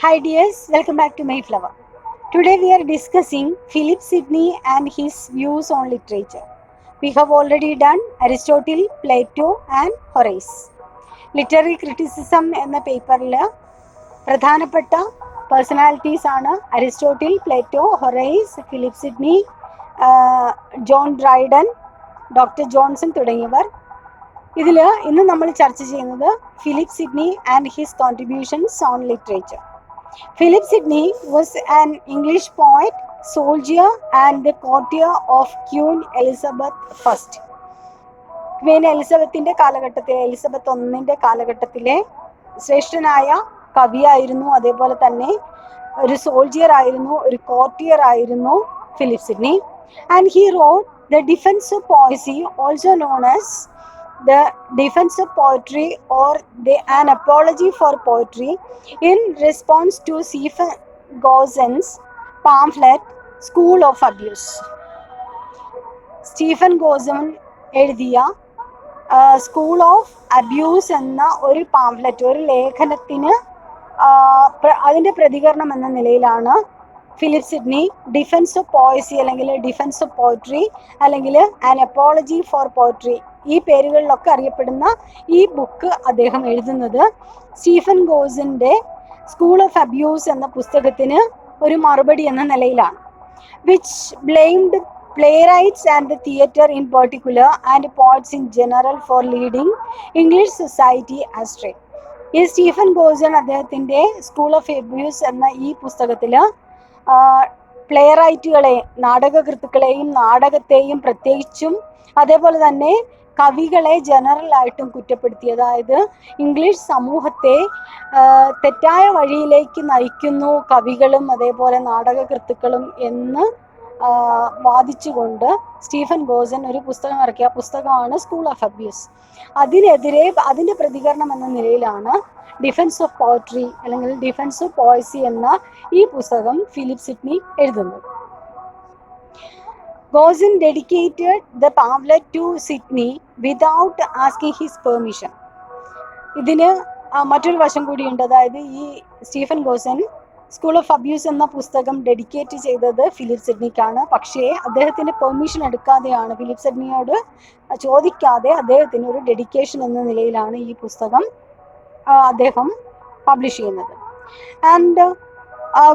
Hi dears, welcome back to Mayflower. Today we are discussing Philip Sidney and his views on literature. We have already done Aristotle, Plato and Horace. Literary criticism എന്ന പേപ്പറിൽ പ്രധാനപ്പെട്ട personalities ആണ് Aristotle, Plato, Horace, Philip Sydney, John Dryden, doctor Johnson തുടങ്ങിയവർ. ഇതിൽ ഇന്ന് നമ്മൾ ചർച്ച ചെയ്യുന്നത് Philip Sidney and his contributions on literature. Philip Sidney was an English poet, soldier and the courtier of Queen Elizabeth I. Queen എലിസബത്തിന്റെ കാലഘട്ടത്തിലെ Elizabeth ഒന്നിന്റെ കാലഘട്ടത്തിലെ ശ്രേഷ്ഠനായ കവിയായിരുന്നു. അതേപോലെ തന്നെ ഒരു സോൾജിയർ ആയിരുന്നു, ഒരു കോർട്ടിയർ ആയിരുന്നു Philip Sidney. And he wrote the defence of പോയസി, also known as the defense of poetry or an apology for poetry in response to Stephen Gossen's pamphlet School of Abuse. Stephen Gosson എഴുതിയ school of abuse എന്ന ഒരു pamphlet, ഒരു ലേഖനത്തിന് അതിൻ്റെ പ്രതികരണം എന്ന നിലയിലാണ് Philip Sidney defence of poesy അല്ലെങ്കിൽ ഡിഫൻസ് ഓഫ് പോയട്രി അല്ലെങ്കിൽ ആൻ അപ്പോളജി ഫോർ പോയട്രി, ഈ പേരുകളിലൊക്കെ അറിയപ്പെടുന്ന ഈ ബുക്ക് അദ്ദേഹം എഴുതുന്നത് സ്റ്റീഫൻ ഗോസിൻ്റെ സ്കൂൾ ഓഫ് അബ്യൂസ് എന്ന പുസ്തകത്തിന് ഒരു മറുപടി എന്ന നിലയിലാണ്. Which blamed playwrights and theatre in particular and poets in general for leading English society astray. ഈ സ്റ്റീഫൻ ഗോസൻ അദ്ദേഹത്തിൻ്റെ സ്കൂൾ ഓഫ് അബ്യൂസ് എന്ന ഈ പുസ്തകത്തിൽ പ്ലേറൈറ്റുകളെ, നാടകകൃത്തുക്കളെയും നാടകത്തെയും പ്രത്യേകിച്ചും അതേപോലെ തന്നെ കവികളെ ജനറലായിട്ടും കുറ്റപ്പെടുത്തി. അതായത് ഇംഗ്ലീഷ് സമൂഹത്തെ തെറ്റായ വഴിയിലേക്ക് നയിക്കുന്നു കവികളും അതേപോലെ നാടകകൃത്തുക്കളും എന്ന് വാദിച്ചുകൊണ്ട് സ്റ്റീഫൻ ഗോസൻ ഒരു പുസ്തകം ഇറക്കിയ പുസ്തകമാണ് സ്കൂൾ ഓഫ് അബ്യൂസ്. അതിനെതിരെ അതിൻ്റെ പ്രതികരണം എന്ന നിലയിലാണ് ഡിഫൻസ് ഓഫ് പോയട്രി അല്ലെങ്കിൽ ഡിഫൻസ് ഓഫ് പോയസി എന്ന ഈ പുസ്തകം ഫിലിപ്പ് സിഡ്നി എഴുതുന്നത്. Gossin dedicated the pamphlet to Sidney without asking his permission. ഇതിന് മറ്റൊരു വശം കൂടിയുണ്ട്. അതായത് ഈ Stephen Gosens school of abuse എന്ന പുസ്തകം ഡെഡിക്കേറ്റ് ചെയ്തത് ഫിലിപ്പ് സിഡ്നിക്കാണ്. പക്ഷേ അദ്ദേഹത്തിൻ്റെ പെർമിഷൻ എടുക്കാതെയാണ്, ഫിലിപ്പ് സിഡ്നിയോട് ചോദിക്കാതെ അദ്ദേഹത്തിന് ഒരു ഡെഡിക്കേഷൻ എന്ന നിലയിലാണ് ഈ പുസ്തകം അദ്ദേഹം പബ്ലിഷ് ചെയ്യുന്നത്. And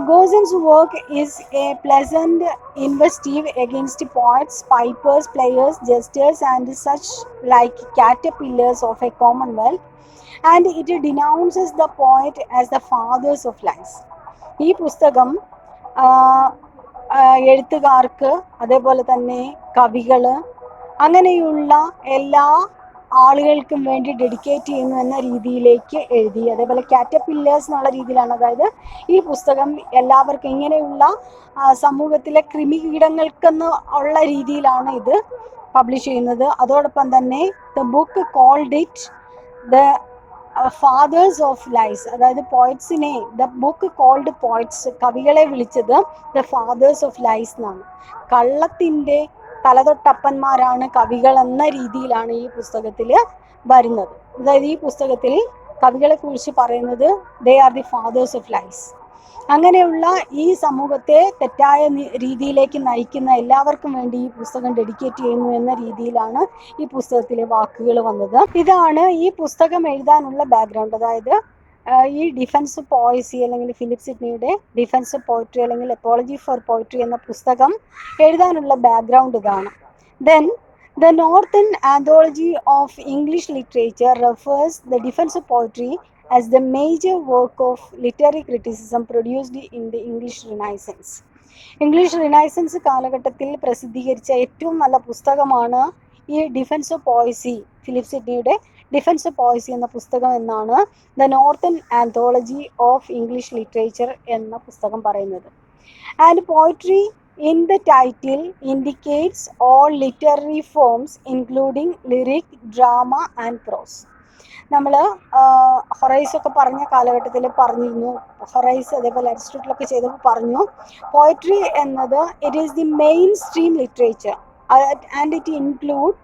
Gossen's work is a pleasant invective against poets, pipers, players, jesters and such like caterpillars of a commonwealth, and it denounces the poet as the fathers of lies. ഈ പുസ്തകം എഴുത്തുകാർക്ക് അതേപോലെ തന്നെ കവികൾ അങ്ങനെയുള്ള എല്ലാ ആളുകൾക്കും വേണ്ടി ഡെഡിക്കേറ്റ് ചെയ്യുന്നു എന്ന രീതിയിലേക്ക് എഴുതി. അതേപോലെ കാറ്റർപില്ലേഴ്സ് എന്നുള്ള രീതിയിലാണ്. അതായത് ഈ പുസ്തകം എല്ലാവർക്കും ഇങ്ങനെയുള്ള സമൂഹത്തിലെ കൃമികീടങ്ങൾക്കെന്ന് ഉള്ള രീതിയിലാണ് ഇത് പബ്ലിഷ് ചെയ്യുന്നത്. അതോടൊപ്പം തന്നെ the book called it the fathers of lies. അതായത് പോയറ്റ്സിനെ, ദ ബുക്ക് കോൾഡ് പോയറ്റ്സ്, കവികളെ വിളിച്ചത് ദ ഫാദേഴ്സ് ഓഫ് ലൈസ് എന്നാണ്. കള്ളത്തിൻ്റെ തലതൊട്ടപ്പന്മാരാണ് കവികൾ എന്ന രീതിയിലാണ് ഈ പുസ്തകത്തിൽ വരുന്നത്. അതായത് ഈ പുസ്തകത്തിൽ കവികളെ കുറിച്ച് പറയുന്നത് they are the fathers of lies. അങ്ങനെയുള്ള ഈ സമൂഹത്തെ തെറ്റായ രീതിയിലേക്ക് നയിക്കുന്ന എല്ലാവർക്കും വേണ്ടി ഈ പുസ്തകം ഡെഡിക്കേറ്റ് ചെയ്യുന്നു എന്ന രീതിയിലാണ് ഈ പുസ്തകത്തിലെ വാക്കുകൾ വന്നത്. ഇതാണ് ഈ പുസ്തകം എഴുതാനുള്ള ബാക്ക്ഗ്രൗണ്ട്. അതായത് ഈ ഡിഫൻസ് ഓഫ് പോയസി അല്ലെങ്കിൽ ഫിലിപ്പ് സിഡ്നിയുടെ ഡിഫൻസ് ഓഫ് പോയട്രി അല്ലെങ്കിൽ അപ്പോളജി ഫോർ പോയട്രി എന്ന പുസ്തകം എഴുതാനുള്ള ബാക്ക്ഗ്രൗണ്ട് ഇതാണ്. Then the northern anthology of English literature refers the defence of poetry as the major work of literary criticism produced in the English renaissance. English renaissance കാലഘട്ടത്തിൽ പ്രസിദ്ധീകരിച്ച ഏറ്റവും നല്ല പുസ്തകമാണ് ഈ ഡിഫൻസ് ഓഫ് പോയസി, ഫിലിപ്പ് സിഡ്നിയുടെ defence of poesy എന്ന പുസ്തകം എന്നാണ് the northern anthology of English literature എന്ന പുസ്തകം പറയുന്നത്. And poetry in the title indicates all literary forms including lyric, drama and prose. നമ്മൾ ഹൊറൈസ് ഒക്കെ പറഞ്ഞ കാലഘട്ടത്തിൽ പറഞ്ഞിരുന്നു, ഹൊറൈസ് അതേപോലെ അരിസ്റ്റോട്ടിലൊക്കെ ചെയ്തപ്പോൾ പറഞ്ഞു പോയട്രി എന്നത് it is the mainstream literature and it include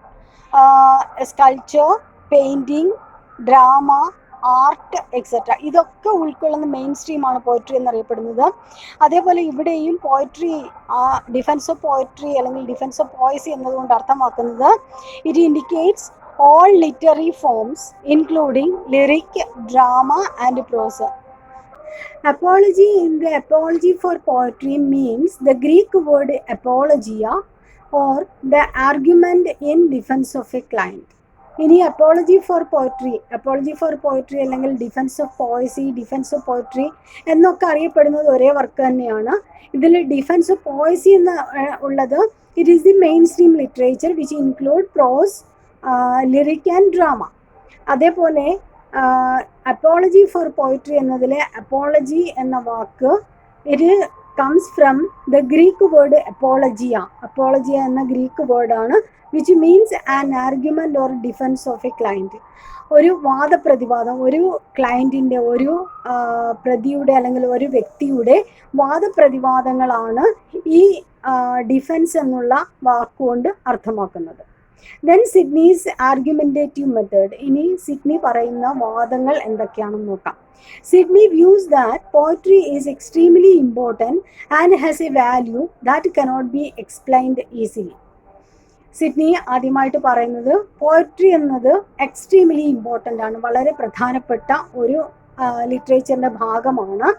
sculpture, painting, drama, art etcetera ഇതൊക്കെ ഉൾക്കൊള്ളുന്ന മെയിൻ സ്ട്രീമാണ് പോയട്രി എന്നറിയപ്പെടുന്നത്. അതേപോലെ ഇവിടെയും പോയട്രി ഡിഫൻസ് ഓഫ് പോയട്രി അല്ലെങ്കിൽ ഡിഫൻസ് ഓഫ് പോയസി എന്നതുകൊണ്ട് അർത്ഥമാക്കുന്നത് it indicates all literary forms including lyric, drama and prose. Apology in the apology for poetry means the Greek word apologia or the argument in defense of a client. ഇനി apology for poetry അല്ലെങ്കിൽ defence of പോയസി, defence of poetry എന്നൊക്കെ അറിയപ്പെടുന്നത് ഒരേ work തന്നെയാണ്. ഇതിൽ defence of poesy എന്ന് ഉള്ളത് it is the mainstream literature which include prose, lyric and drama. അതേപോലെ അപ്പോളജി ഫോർ പോയട്രി എന്നതിലെ അപ്പോളജി എന്ന വാക്ക് it comes from the Greek word apologia എന്ന ഗ്രീക്ക് വേർഡാണ് which means an argument or defence of a client. ഒരു വാദപ്രതിവാദം, ഒരു ക്ലയൻറ്റിൻ്റെ, ഒരു പ്രതിയുടെ അല്ലെങ്കിൽ ഒരു വ്യക്തിയുടെ വാദപ്രതിവാദങ്ങളാണ് ഈ ഡിഫൻസ് എന്നുള്ള വാക്കുകൊണ്ട് അർത്ഥമാക്കുന്നത്. Then Sidney's argumentative method. ഇനി സിഡ്നി പറയുന്ന വാദങ്ങൾ എന്തൊക്കെയാണെന്ന് നോക്കാം. Sidney views that poetry is extremely important and has a value that cannot be explained easily. Sidney ആദ്യമായിട്ട് പറയുന്നത് പോയട്രി എന്നത് എക്സ്ട്രീംലി ഇമ്പോർട്ടൻ്റ് ആണ്, വളരെ പ്രധാനപ്പെട്ട ഒരു ലിറ്ററേച്ചറിൻ്റെ ഭാഗമാണ്.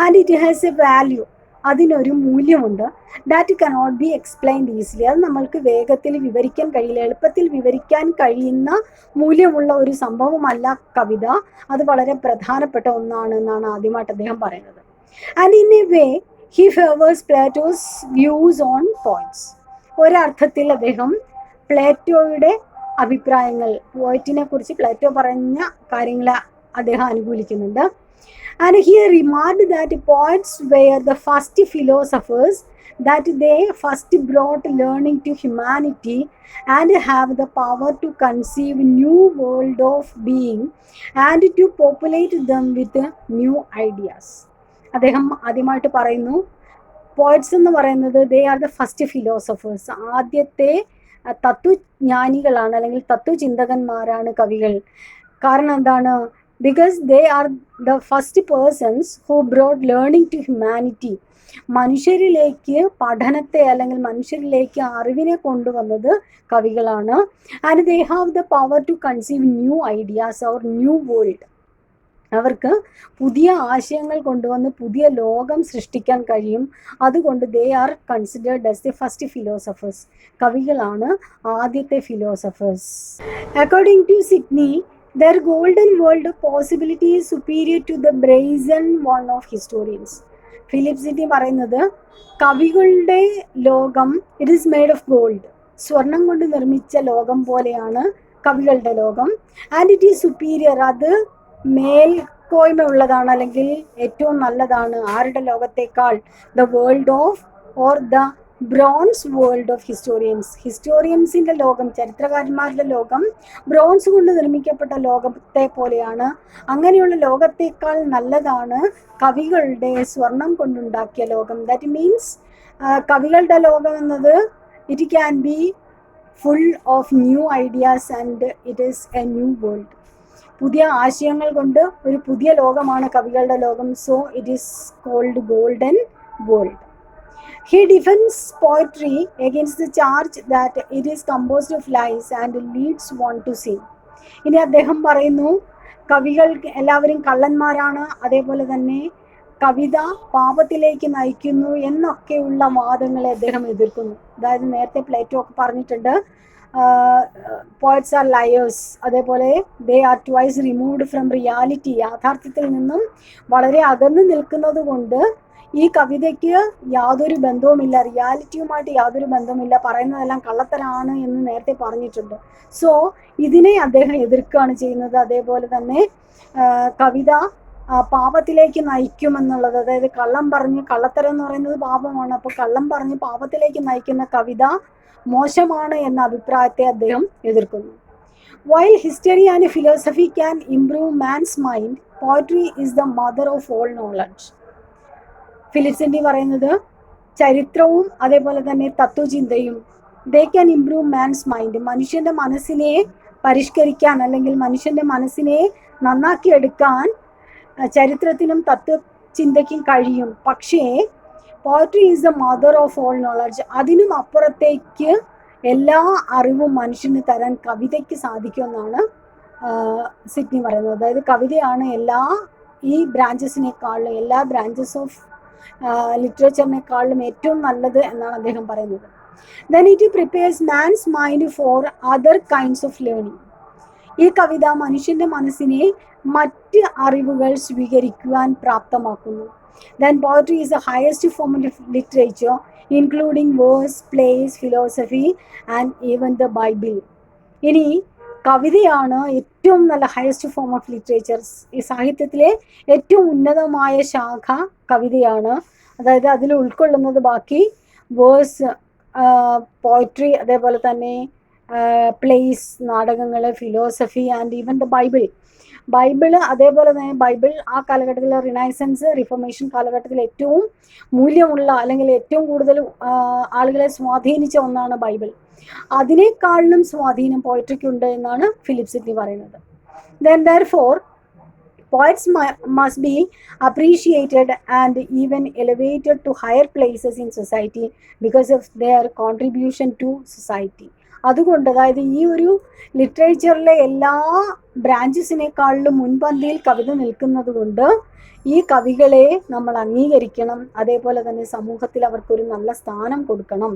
And it has a value, അതിനൊരു മൂല്യമുണ്ട്. That cannot be explained easily, അത് നമ്മൾക്ക് വേഗത്തിൽ വിവരിക്കാൻ കഴിയില്ല, എളുപ്പത്തിൽ വിവരിക്കാൻ കഴിയുന്ന മൂല്യമുള്ള ഒരു സംഭവമല്ല കവിത, അത് വളരെ പ്രധാനപ്പെട്ട ഒന്നാണ് എന്നാണ് ആദ്യമായിട്ട് അദ്ദേഹം പറയുന്നത്. And in a way he favours Plato's views on poets. ഒരർത്ഥത്തിൽ അദ്ദേഹം പ്ലേറ്റോയുടെ അഭിപ്രായങ്ങൾ, പോയറ്റിനെ കുറിച്ച് പ്ലേറ്റോ പറഞ്ഞ കാര്യങ്ങളെ അദ്ദേഹം അനുകൂലിക്കുന്നുണ്ട്. And he remarked that poets were the first philosophers, that they first brought learning to humanity and have the power to conceive new world of being and to populate them with new ideas. അദ്ദേഹം ആദ്യമായിട്ട് പറയുന്നു poets എന്ന് പറയുന്നത് they are the first philosophers, ആദ്യത്തെ തത്വജ്ഞാനികളാണ് അല്ലെങ്കിൽ തത്വചിന്തകന്മാരാണ് കവികൾ. കാരണം എന്താണ്? because they are the first persons who brought learning to humanity. മനുഷ്യരിലേക്ക് പഠനത്തെ അല്ലെങ്കിൽ മനുഷ്യരിലേക്ക് അറിവിനെ കൊണ്ടുവന്നത് കവികളാണ്. And they have the power to conceive new ideas or new world. അവർക്ക് പുതിയ ആശയങ്ങൾ കൊണ്ടുവന്ന് പുതിയ ലോകം സൃഷ്ടിക്കാൻ കഴിയും. അതുകൊണ്ട് they are considered as the first philosophers. കവികളാണ് ആദ്യത്തെ philosophers. According to Sidney, their golden world of possibility is superior to the brazen one of historians. Philip Sidney പറയുന്നത് കവികളുടെ ലോകം it is made of gold, സ്വർണം കൊണ്ട് നിർമ്മിച്ച ലോകം പോലെയാണ് കവികളുടെ ലോകം. And it is superior, അത് മേൽക്കോയ്മ ഉള്ളതാണ് അല്ലെങ്കിൽ ഏറ്റവും നല്ലതാണ്. ആരുടെ ലോകത്തേക്കാൾ? The world of or the bronze world of ഹിസ്റ്റോറിയൻസിൻ്റെ ലോകം, ചരിത്രകാരന്മാരുടെ ലോകം ബ്രോൺസ് കൊണ്ട് നിർമ്മിക്കപ്പെട്ട ലോകത്തെ പോലെയാണ്. അങ്ങനെയുള്ള ലോകത്തേക്കാൾ നല്ലതാണ് കവികളുടെ സ്വർണം കൊണ്ടുണ്ടാക്കിയ ലോകം. ദാറ്റ് മീൻസ് കവികളുടെ ലോകം എന്നത് it can be full of new ideas and it is a new world. പുതിയ ആശയങ്ങൾ കൊണ്ട് ഒരു പുതിയ ലോകമാണ് കവികളുടെ ലോകം. So it is called golden world. He defends poetry against the charge that it is composed of lies and leads one to sin. ഇനി അദ്ദേഹം പറയുന്നു കവികൾ എല്ലാവരും കള്ളന്മാരാണ്, അതേപോലെ തന്നെ കവിത പാപത്തിലേക്ക് നയിക്കുന്നു എന്നൊക്കെയുള്ള വാദങ്ങളെ അദ്ദേഹം എതിർക്കുന്നു. അതായത് നേരത്തെ പ്ലേറ്റോ ഒക്കെ പറഞ്ഞിട്ടുണ്ട് പോയറ്റ്സ് ആർ ലയേഴ്സ്, അതേപോലെ they are twice removed from reality, യാഥാർത്ഥ്യത്തിൽ നിന്നും വളരെ അകന്നു നിൽക്കുന്നത് കൊണ്ട് ഈ കവിതയ്ക്ക് യാതൊരു ബന്ധവുമില്ല, റിയാലിറ്റിയുമായിട്ട് യാതൊരു ബന്ധവുമില്ല, പറയുന്നതെല്ലാം കള്ളത്തരാണ് എന്ന് നേരത്തെ പറഞ്ഞിട്ടുണ്ട്. സോ ഇതിനെ അദ്ദേഹം എതിർക്കുകയാണ് ചെയ്യുന്നത്. അതേപോലെ തന്നെ കവിത പാപത്തിലേക്ക് നയിക്കുമെന്നുള്ളത്, അതായത് കള്ളം പറഞ്ഞ്, കള്ളത്തരം എന്ന് പറയുന്നത് പാപമാണ്, അപ്പോൾ കള്ളം പറഞ്ഞ് പാപത്തിലേക്ക് നയിക്കുന്ന കവിത മോശമാണ് എന്ന അഭിപ്രായത്തെ അദ്ദേഹം എതിർക്കുന്നു. While history and philosophy can improve man's mind, poetry is the mother of all knowledge. Philip Sidney പറയുന്നത് ചരിത്രവും അതേപോലെ തന്നെ തത്വചിന്തയും they can improve man's mind, മനുഷ്യൻ്റെ മനസ്സിനെ പരിഷ്കരിക്കാൻ അല്ലെങ്കിൽ മനുഷ്യൻ്റെ മനസ്സിനെ നന്നാക്കിയെടുക്കാൻ ചരിത്രത്തിനും തത്വചിന്തയ്ക്കും കഴിയും. പക്ഷേ poetry is the mother of all knowledge. അതിനും അപ്പുറത്തേക്ക് എല്ലാ അറിവും മനുഷ്യന് തരാൻ കവിതയ്ക്ക് സാധിക്കുമെന്നാണ് സിഡ്നി പറയുന്നത്. അതായത് കവിതയാണ് ഈ ബ്രാഞ്ചസിനേക്കാളും, എല്ലാ ബ്രാഞ്ചസ് ഓഫ് ലിറ്ററേച്ചറിനേക്കാളും ഏറ്റവും നല്ലത് എന്നാണ് അദ്ദേഹം പറയുന്നത്. Then it prepares man's mind for other kinds of learning. ഈ കവിത മനുഷ്യന്റെ മനസ്സിനെ മറ്റ് അറിവുകൾ സ്വീകരിക്കുവാൻ പ്രാപ്തമാക്കുന്നു. Then poetry is the highest form of literature, including verse, plays, philosophy and even the Bible. ഇനി കവിതയാണ് ഏറ്റവും നല്ല ഹയസ്റ്റ് ഫോം ഓഫ് ലിറ്ററേച്ചർ. ഈ സാഹിത്യത്തിലെ ഏറ്റവും ഉന്നതമായ ശാഖ കവിതയാണ്. അതായത് അതിൽ ഉൾക്കൊള്ളുന്നത് ബാക്കി വേഴ്സ്, പോയട്രി, അതേപോലെ തന്നെ പ്ലേസ്, നാടകങ്ങൾ, philosophy and even the Bible. അതേപോലെ തന്നെ ബൈബിൾ ആ കാലഘട്ടത്തിൽ, റിനൈസൻസ്, റിഫോർമേഷൻ കാലഘട്ടത്തിൽ ഏറ്റവും മൂല്യമുള്ള അല്ലെങ്കിൽ ഏറ്റവും കൂടുതൽ ആളുകളെ സ്വാധീനിച്ച ഒന്നാണ് ബൈബിൾ. അതിനേക്കാളിലും സ്വാധീനം പോയട്രിക്കുണ്ട് എന്നാണ് ഫിലിപ്പ് സിഡ്നി പറയുന്നത്. Then therefore poets must be appreciated and even elevated to higher places in society because of their contribution to society. അതുകൊണ്ട് അതായത് ഈ ഒരു ലിറ്ററേച്ചറിലെ എല്ലാ ബ്രാഞ്ചസിനേക്കാളിലും മുൻപന്തിയിൽ കവിത നിൽക്കുന്നത് കൊണ്ട് ഈ കവികളെ നമ്മൾ അംഗീകരിക്കണം. അതേപോലെ തന്നെ സമൂഹത്തിൽ അവർക്കൊരു നല്ല സ്ഥാനം കൊടുക്കണം.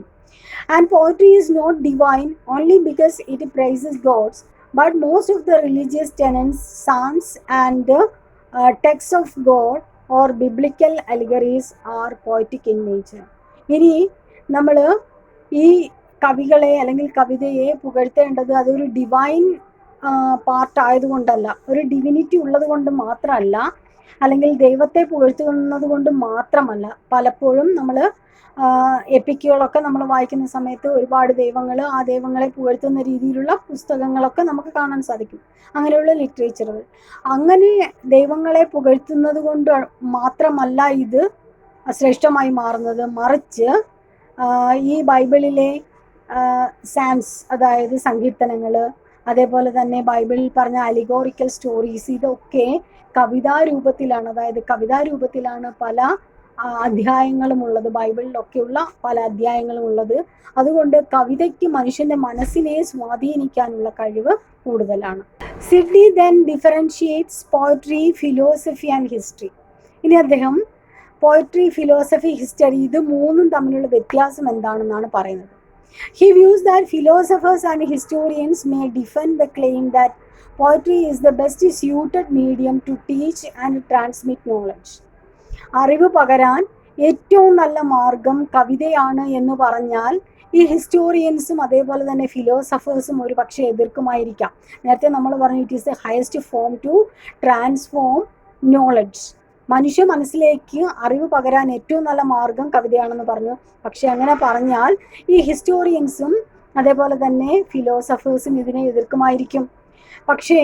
And poetry is not divine only because it praises gods, but most of the religious tenets, psalms and texts of God or biblical allegories are poetic in nature. ഇനി നമ്മൾ ഈ കവികളെ അല്ലെങ്കിൽ കവിതയെ പുകഴ്ത്തേണ്ടത് അതൊരു ഡിവൈൻ പാർട്ട് ആയതുകൊണ്ടല്ല, ഒരു ഡിവിനിറ്റി ഉള്ളത് കൊണ്ട് മാത്രമല്ല, അല്ലെങ്കിൽ ദൈവത്തെ പുകഴ്ത്തുന്നത് കൊണ്ട് മാത്രമല്ല. പലപ്പോഴും നമ്മൾ എപ്പിക്കുകളൊക്കെ നമ്മൾ വായിക്കുന്ന സമയത്ത് ഒരുപാട് ആ ദൈവങ്ങളെ പുകഴ്ത്തുന്ന രീതിയിലുള്ള പുസ്തകങ്ങളൊക്കെ നമുക്ക് കാണാൻ സാധിക്കും. അങ്ങനെയുള്ള ലിറ്ററേച്ചറുകൾ, അങ്ങനെ ദൈവങ്ങളെ പുകഴ്ത്തുന്നത് കൊണ്ട് മാത്രമല്ല ഇത് ശ്രേഷ്ഠമായി മാറുന്നത്. മറിച്ച് ഈ ബൈബിളിലെ സാംസ്, അതായത് സങ്കീർത്തനങ്ങൾ, അതേപോലെ തന്നെ ബൈബിളിൽ പറഞ്ഞ അലിഗോറിക്കൽ സ്റ്റോറീസ്, ഇതൊക്കെ കവിതാരൂപത്തിലാണ്. അതായത് കവിതാരൂപത്തിലാണ് പല അധ്യായങ്ങളും ഉള്ളത്, ബൈബിളിലൊക്കെയുള്ള പല അധ്യായങ്ങളും ഉള്ളത്. അതുകൊണ്ട് കവിതയ്ക്ക് മനുഷ്യന്റെ മനസ്സിനെ സ്വാധീനിക്കാനുള്ള കഴിവ് കൂടുതലാണ്. Sydney then differentiates poetry, philosophy and history. ഇനി അദ്ദേഹം പോയട്രി, ഫിലോസഫി, ഹിസ്റ്ററി, ഇത് മൂന്നും തമ്മിലുള്ള വ്യത്യാസം എന്താണെന്നാണ് പറയുന്നത്. He views that philosophers and historians may defend the claim that poetry is the best suited medium to teach and transmit knowledge. അറിവ് പകരാൻ ഏറ്റവും നല്ല മാർഗം കവിതയാണ് എന്ന് പറഞ്ഞാൽ ഈ ഹിസ്റ്റോറിയൻസും അതേപോലെ തന്നെ ഫിലോസഫേഴ്സും ഒരു പക്ഷേ എതിർക്കുമായിരിക്കാം. നേരത്തെ നമ്മൾ പറഞ്ഞു it is the highest form to transform knowledge. മനുഷ്യ മനസ്സിലേക്ക് അറിവ് പകരാൻ ഏറ്റവും നല്ല മാർഗം കവിതയാണെന്ന് പറഞ്ഞു. പക്ഷെ അങ്ങനെ പറഞ്ഞാൽ ഈ ഹിസ്റ്റോറിയൻസും അതേപോലെ തന്നെ ഫിലോസഫേഴ്സും ഇതിനെ എതിർക്കുമായിരിക്കും. പക്ഷേ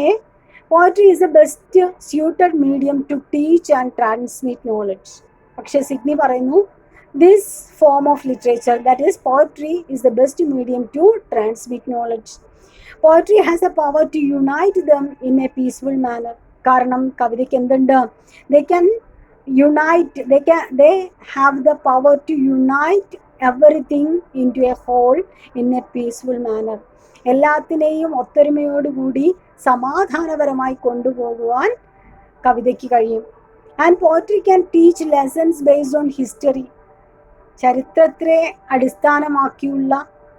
poetry is the best suited medium to teach and transmit knowledge. പക്ഷേ സിഡ്നി പറയുന്നു this form of literature, that is poetry, is the best medium to transmit knowledge. Poetry has the power to unite them in a peaceful manner. കാരണം കവിതയ്ക്ക് എന്തുണ്ട്? they can unite, they have the power to unite everything into a whole in a peaceful manner. എല്ലാത്തിനെയും ഒത്തൊരുമയോടുകൂടി സമാധാനപരമായി കൊണ്ടുപോകുവാൻ കവിതയ്ക്ക് കഴിയും. and poetry can teach lessons based on history. ചരിത്രത്തെ അടിസ്ഥാനമാക്കിയുള്ള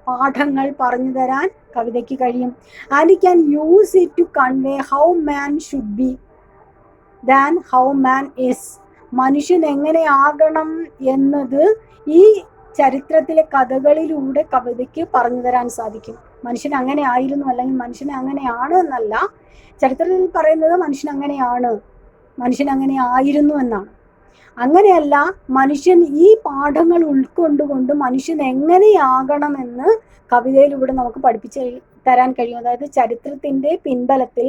പാഠങ്ങൾ പറഞ്ഞു തരാൻ കവിതയ്ക്ക് കഴിയും. And can use it to convey how man should be than how man is. മനുഷ്യൻ എങ്ങനെയാകണം എന്നത് ഈ ചരിത്രത്തിലെ കഥകളിലൂടെ കവിതയ്ക്ക് പറഞ്ഞു തരാൻ സാധിക്കും. മനുഷ്യൻ അങ്ങനെ ആയിരുന്നു അല്ലെങ്കിൽ മനുഷ്യൻ അങ്ങനെയാണ് എന്നല്ല, ചരിത്രത്തിൽ പറയുന്നത് മനുഷ്യൻ അങ്ങനെയാണ്, മനുഷ്യൻ അങ്ങനെ ആയിരുന്നു എന്നാണ്. അങ്ങനെയല്ല, മനുഷ്യൻ ഈ പാഠങ്ങൾ ഉൾക്കൊണ്ടുകൊണ്ട് മനുഷ്യൻ എങ്ങനെയാകണമെന്ന് കവിതയിലൂടെ നമുക്ക് പഠിപ്പിച്ച് തരാൻ കഴിയും. അതായത് ചരിത്രത്തിൻ്റെ പിൻബലത്തിൽ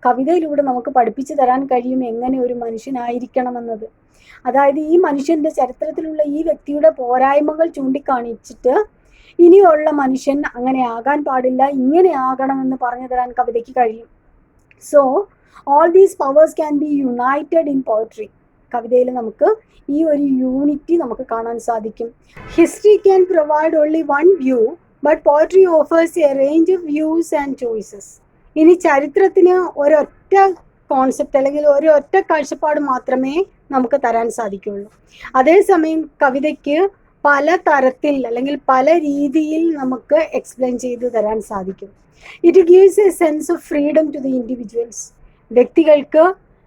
കവിതയിലൂടെ നമുക്ക് പഠിപ്പിച്ചു തരാൻ കഴിയും എങ്ങനെ ഒരു മനുഷ്യനായിരിക്കണമെന്നത്. അതായത് ഈ മനുഷ്യൻ്റെ ചരിത്രത്തിലുള്ള ഈ വ്യക്തിയുടെ പോരായ്മകൾ ചൂണ്ടിക്കാണിച്ചിട്ട് ഇനിയുള്ള മനുഷ്യൻ അങ്ങനെ ആകാൻ പാടില്ല, ഇങ്ങനെ ആകണമെന്ന് പറഞ്ഞു തരാൻ കവിതയ്ക്ക് കഴിയും. So all these powers can be United in poetry. കവിതയിൽ നമുക്ക് ഈ ഒരു യൂണിറ്റി നമുക്ക് കാണാൻ സാധിക്കും. History can provide only one view, but poetry offers A range of views and choices. ഇനി ചരിത്രത്തിന് ഒരൊറ്റ കോൺസെപ്റ്റ് അല്ലെങ്കിൽ ഒരൊറ്റ കാഴ്ചപ്പാട് മാത്രമേ നമുക്ക് തരാൻ സാധിക്കുകയുള്ളൂ. അതേസമയം കവിതയ്ക്ക് പല തരത്തിൽ അല്ലെങ്കിൽ പല രീതിയിൽ നമുക്ക് എക്സ്പ്ലെയിൻ ചെയ്ത് തരാൻ സാധിക്കും. It gives a sense of freedom to the individuals. വ്യക്തികൾക്ക്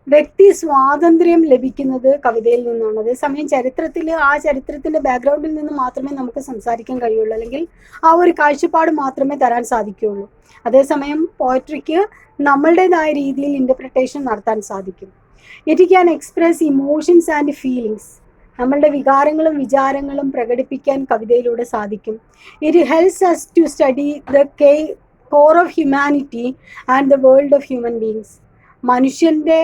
വ്യക്തി സ്വാതന്ത്ര്യം ലഭിക്കുന്നത് കവിതയിൽ നിന്നാണ്. അതേസമയം ചരിത്രത്തിൽ ആ ചരിത്രത്തിൻ്റെ ബാക്ക്ഗ്രൗണ്ടിൽ നിന്ന് മാത്രമേ നമുക്ക് സംസാരിക്കാൻ കഴിയുള്ളൂ, അല്ലെങ്കിൽ ആ ഒരു കാഴ്ചപ്പാട് മാത്രമേ തരാൻ സാധിക്കുകയുള്ളൂ. അതേസമയം പോയട്രിക്ക് നമ്മളുടേതായ രീതിയിൽ ഇൻ്റർപ്രിട്ടേഷൻ നടത്താൻ സാധിക്കും. It can express emotions and feelings. നമ്മളുടെ വികാരങ്ങളും വിചാരങ്ങളും പ്രകടിപ്പിക്കാൻ കവിതയിലൂടെ സാധിക്കും. It helps us to study the core of humanity and the world of human beings. മനുഷ്യൻ്റെ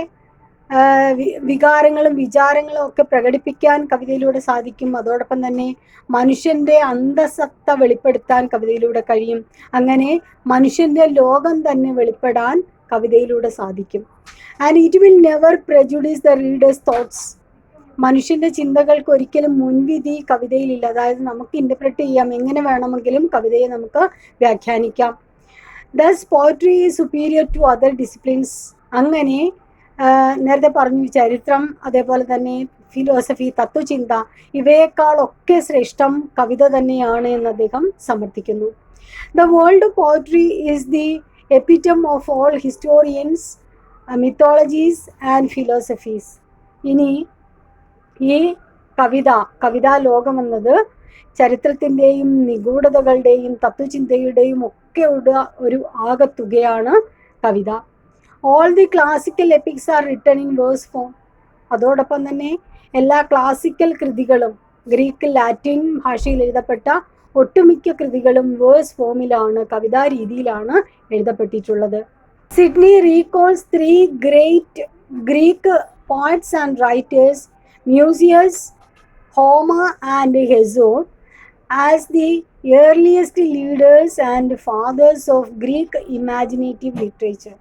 വികാരങ്ങളും വിചാരങ്ങളും ഒക്കെ പ്രകടിപ്പിക്കാൻ കവിതയിലൂടെ സാധിക്കും. അതോടൊപ്പം തന്നെ മനുഷ്യൻ്റെ അന്തസത്ത വെളിപ്പെടുത്താൻ കവിതയിലൂടെ കഴിയും. അങ്ങനെ മനുഷ്യൻ്റെ ലോകം തന്നെ വെളിപ്പെടാൻ കവിതയിലൂടെ സാധിക്കും. And it will never prejudice the readers thoughts. മനുഷ്യൻ്റെ ചിന്തകൾക്ക് ഒരിക്കലും മുൻവിധി കവിതയിലില്ല. അതായത് നമുക്ക് ഇൻ്റർപ്രറ്റ് ചെയ്യാം, എങ്ങനെ വേണമെങ്കിലും കവിതയെ നമുക്ക് വ്യാഖ്യാനിക്കാം. Thus poetry is superior to other disciplines. അങ്ങനെ നേരത്തെ പറഞ്ഞു, ചരിത്രം, അതേപോലെ തന്നെ ഫിലോസഫി, തത്വചിന്ത, ഇവയേക്കാളൊക്കെ ശ്രേഷ്ഠം കവിത തന്നെയാണ് എന്ന് അദ്ദേഹം സമർത്ഥിക്കുന്നു. The world of poetry is the epitome of all historians, mythologies and philosophies. ഇനി ഈ കവിതാ ലോകമെന്നത് ചരിത്രത്തിൻ്റെയും നിഗൂഢതകളുടെയും തത്വചിന്തയുടെയും ഒക്കെ ഒരു ആകത്തുകയാണ് കവിത. All the classical epics are written in verse form. അതോടൊപ്പം തന്നെ എല്ലാ ക്ലാസിക്കൽ കൃതികളും, ഗ്രീക്ക്, ലാറ്റിൻ ഭാഷയിൽ എഴുതപ്പെട്ട ഒട്ടുമിക്ക കൃതികളും വേഴ്സ് ഫോമിലാണ്, കവിതാ രീതിയിലാണ് എഴുതപ്പെട്ടിട്ടുള്ളത്. Sidney recalls 3 great Greek poets and writers, Musaeus, Homer and Hesiod, as the earliest leaders and fathers of Greek imaginative literature.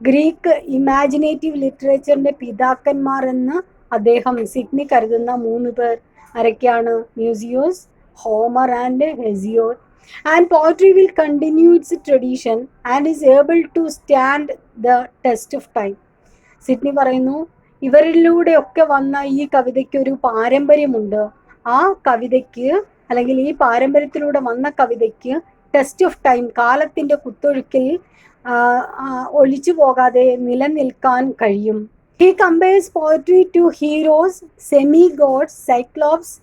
Greek imaginative ലിറ്ററേച്ചറിൻ്റെ പിതാക്കന്മാർ എന്ന് അദ്ദേഹം സിഡ്നി കരുതുന്ന 3 പേർ ആരൊക്കെയാണ്? Musaeus, Homer and Hesiod. And poetry will continue its tradition and is able to stand the test of time. Sidney പറയുന്നു, ഇവരിലൂടെയൊക്കെ വന്ന ഈ കവിതയ്ക്കൊരു പാരമ്പര്യമുണ്ട്. ആ കവിതയ്ക്ക്, അല്ലെങ്കിൽ ഈ പാരമ്പര്യത്തിലൂടെ വന്ന കവിതയ്ക്ക് ടെസ്റ്റ് ഓഫ് ടൈം, കാലത്തിൻ്റെ കുത്തൊഴുക്കിൽ ഒളിച്ചു പോകാതെ നിലനിൽക്കാൻ കഴിയും. He compares poetry to heroes, semi gods, Cyclops,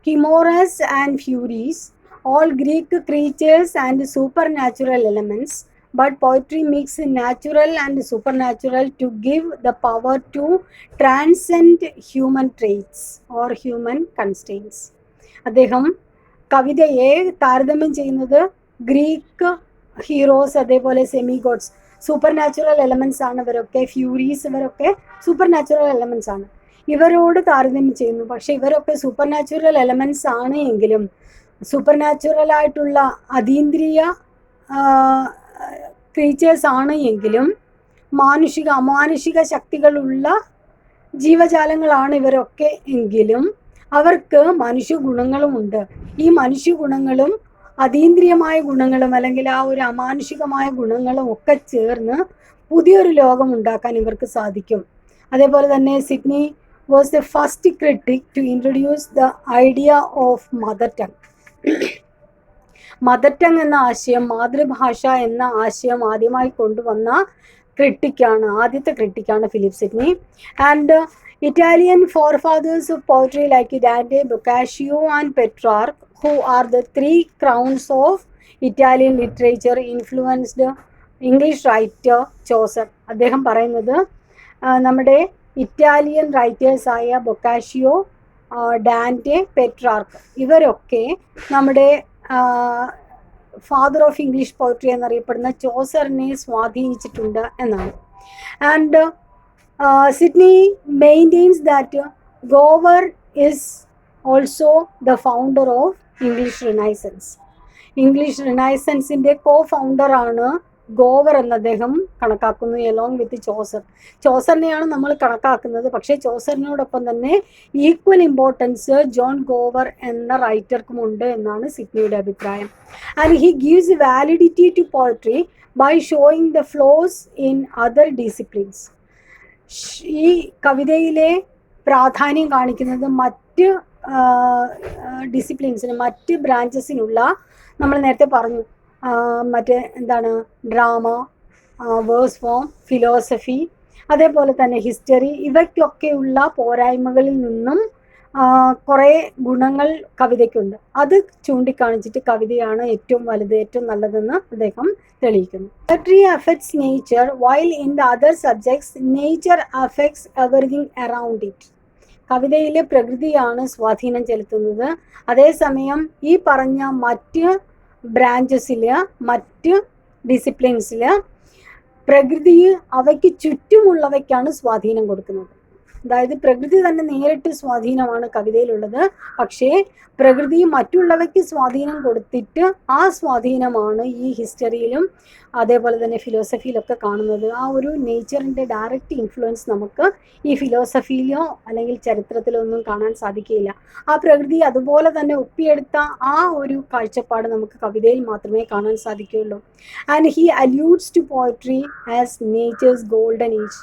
chimeras and furies, all Greek creatures and supernatural elements. But poetry mixes natural and supernatural to give the power to transcend human traits or human constraints. അദ്ദേഹം കവിതയെ താരതമ്യം ചെയ്യുന്നത് Greek heroes, അതേപോലെ semi gods, supernatural elements ആണ് ഇവരൊക്കെ. ഫ്യൂരീസ്, ഇവരൊക്കെ super natural elements ആണ്. ഇവരോട് താരതമ്യം ചെയ്യുന്നു. പക്ഷേ ഇവരൊക്കെ സൂപ്പർ നാച്ചുറൽ എലമെൻറ്റ്സ് ആണ് എങ്കിലും, സൂപ്പർ നാച്ചുറലായിട്ടുള്ള അതീന്ദ്രിയ ക്രീച്ചേഴ്സ് ആണ് എങ്കിലും, അമാനുഷിക ശക്തികളുള്ള ജീവജാലങ്ങളാണ് ഇവരൊക്കെ എങ്കിലും അവർക്ക് മനുഷ്യ ഗുണങ്ങളുമുണ്ട്. ഈ മനുഷ്യ ഗുണങ്ങളും അതീന്ദ്രിയമായ ഗുണങ്ങളും, അല്ലെങ്കിൽ ആ ഒരു അമാനുഷികമായ ഗുണങ്ങളും ഒക്കെ ചേർന്ന് പുതിയൊരു ലോകം ഉണ്ടാക്കാൻ ഇവർക്ക് സാധിക്കും. അതേപോലെ തന്നെ Sidney was the first critic to introduce the idea of mother tongue. Mother tongue എന്ന ആശയം, മാതൃഭാഷ എന്ന ആശയം ആദ്യമായി കൊണ്ടുവന്ന ആദ്യത്തെ ക്രിട്ടിക്കാണ് Philip Sidney. And Italian forefathers of poetry like Dante, Boccaccio and Petrarch, who are the 3 crowns of Italian literature, influenced English writer Chaucer. അദ്ദേഹം പറയുന്നത് നമ്മുടെ ഇറ്റാലിയൻ റൈറ്റേഴ്സായ ബൊക്കാഷിയോ, ഡാൻറ്റെ, പെട്രാർക്ക്, ഇവരൊക്കെ നമ്മുടെ ഫാദർ ഓഫ് ഇംഗ്ലീഷ് പോയട്രി എന്നറിയപ്പെടുന്ന ചോസറിനെ സ്വാധീനിച്ചിട്ടുണ്ട് എന്നാണ്. And Sydney maintains that Gower is also the founder of English Renaissance. English റിനൈസൻസിൻ്റെ കോ ഫൗണ്ടറാണ് ഗോവർ എന്ന് അദ്ദേഹം കണക്കാക്കുന്നു എലോങ് വിത്ത് ചോസർ. ചോസറിനെയാണ് നമ്മൾ കണക്കാക്കുന്നത്, പക്ഷേ ചോസറിനോടൊപ്പം തന്നെ ഈക്വൽ ഇമ്പോർട്ടൻസ് ജോൺ ഗോവർ എന്ന റൈറ്റർക്കുമുണ്ട് എന്നാണ് സിഡ്നിയുടെ അഭിപ്രായം. And he gives validity to poetry by showing the flaws in other disciplines. ഈ കവിതയിലെ പ്രാധാന്യം കാണിക്കുന്നത് മറ്റ് ഡിസിപ്ലിൻസിന്, മറ്റ് ബ്രാഞ്ചസിനുള്ള, നമ്മൾ നേരത്തെ പറഞ്ഞു മറ്റേ എന്താണ് ഡ്രാമ, വേഴ്സ് ഫോം, ഫിലോസഫി, അതേപോലെ തന്നെ ഹിസ്റ്ററി, ഇവയ്ക്കൊക്കെയുള്ള പോരായ്മകളിൽ നിന്നും കുറേ ഗുണങ്ങൾ കവിതയ്ക്കുണ്ട്. അത് ചൂണ്ടിക്കാണിച്ചിട്ട് കവിതയാണ് ഏറ്റവും വലുത്, ഏറ്റവും നല്ലതെന്ന് അദ്ദേഹം തെളിയിക്കുന്നു. Poetry affects nature while in the other subjects nature affects everything around it. കവിതയിൽ പ്രകൃതിയാണ് സ്വാധീനം ചെലുത്തുന്നത്, അതേസമയം ഈ പറഞ്ഞ മറ്റ് ബ്രാഞ്ചസിൽ, മറ്റ് ഡിസിപ്ലിൻസിൽ പ്രകൃതി അവയ്ക്ക് ചുറ്റുമുള്ളവയ്ക്കാണ് സ്വാധീനം കൊടുക്കുന്നത്. അതായത് പ്രകൃതി തന്നെ നേരിട്ട് സ്വാധീനമാണ് കവിതയിലുള്ളത്, പക്ഷേ പ്രകൃതി മറ്റുള്ളവയ്ക്ക് സ്വാധീനം കൊടുത്തിട്ട് ആ സ്വാധീനമാണ് ഈ ഹിസ്റ്ററിയിലും അതേപോലെ തന്നെ ഫിലോസഫിയിലൊക്കെ കാണുന്നത്. ആ ഒരു നേച്ചറിൻ്റെ ഡയറക്റ്റ് ഇൻഫ്ലുവൻസ് നമുക്ക് ഈ ഫിലോസഫിയിലോ അല്ലെങ്കിൽ ചരിത്രത്തിലോ ഒന്നും കാണാൻ സാധിക്കില്ല. ആ പ്രകൃതി അതുപോലെ തന്നെ ഒപ്പിയെടുത്ത ആ ഒരു കാഴ്ചപ്പാട് നമുക്ക് കവിതയിൽ മാത്രമേ കാണാൻ സാധിക്കുകയുള്ളൂ. And he alludes to poetry as nature's golden age.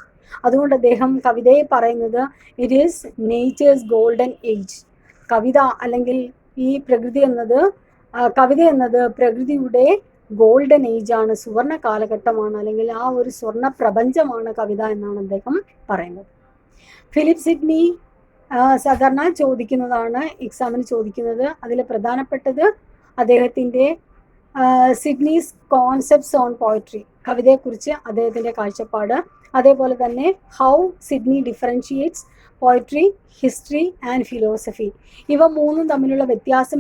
അതുകൊണ്ട് അദ്ദേഹം കവിതയെ പറയുന്നത് it is nature's golden age. കവിത അല്ലെങ്കിൽ ഈ പ്രകൃതി എന്നത്, കവിത എന്നത് പ്രകൃതിയുടെ ഗോൾഡൻ ഏജ് ആണ്, സുവർണ കാലഘട്ടമാണ്, അല്ലെങ്കിൽ ആ ഒരു സ്വർണ്ണ പ്രപഞ്ചമാണ് കവിത എന്നാണ് അദ്ദേഹം പറയുന്നത്. ഫിലിപ്പ് സിഡ്നി സാധാരണ ചോദിക്കുന്നതാണ്, എക്സാമിന് ചോദിക്കുന്നത്. അതിൽ പ്രധാനപ്പെട്ടത് അദ്ദേഹത്തിൻ്റെ സിഡ്നീസ് കോൺസെപ്റ്റ്സ് ഓൺ പോയട്രി, കവിതയെക്കുറിച്ച് അദ്ദേഹത്തിൻ്റെ കാഴ്ചപ്പാട്, അതേപോലെ തന്നെ how Sydney differentiates poetry, history and philosophy. ഇവ മൂന്നും തമ്മിലുള്ള വ്യത്യാസം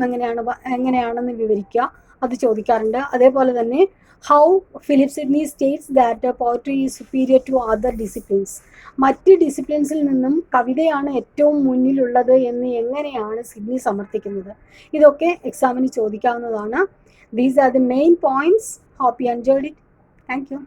എങ്ങനെയാണെന്ന് വിവരിക്കുക, അത് ചോദിക്കാറുണ്ട്. അതേപോലെ തന്നെ how Philip Sidney states that poetry is superior to other disciplines. മറ്റ് ഡിസിപ്ലിൻസിൽ നിന്നും കവിതയാണ് ഏറ്റവും മുന്നിലുള്ളത് എന്ന് എങ്ങനെയാണ് സിഡ്നി സമർത്ഥിക്കുന്നത്. ഇതൊക്കെ എക്സാമിന് ചോദിക്കാവുന്നതാണ്. These are the main points. Hope you enjoyed it. Thank you.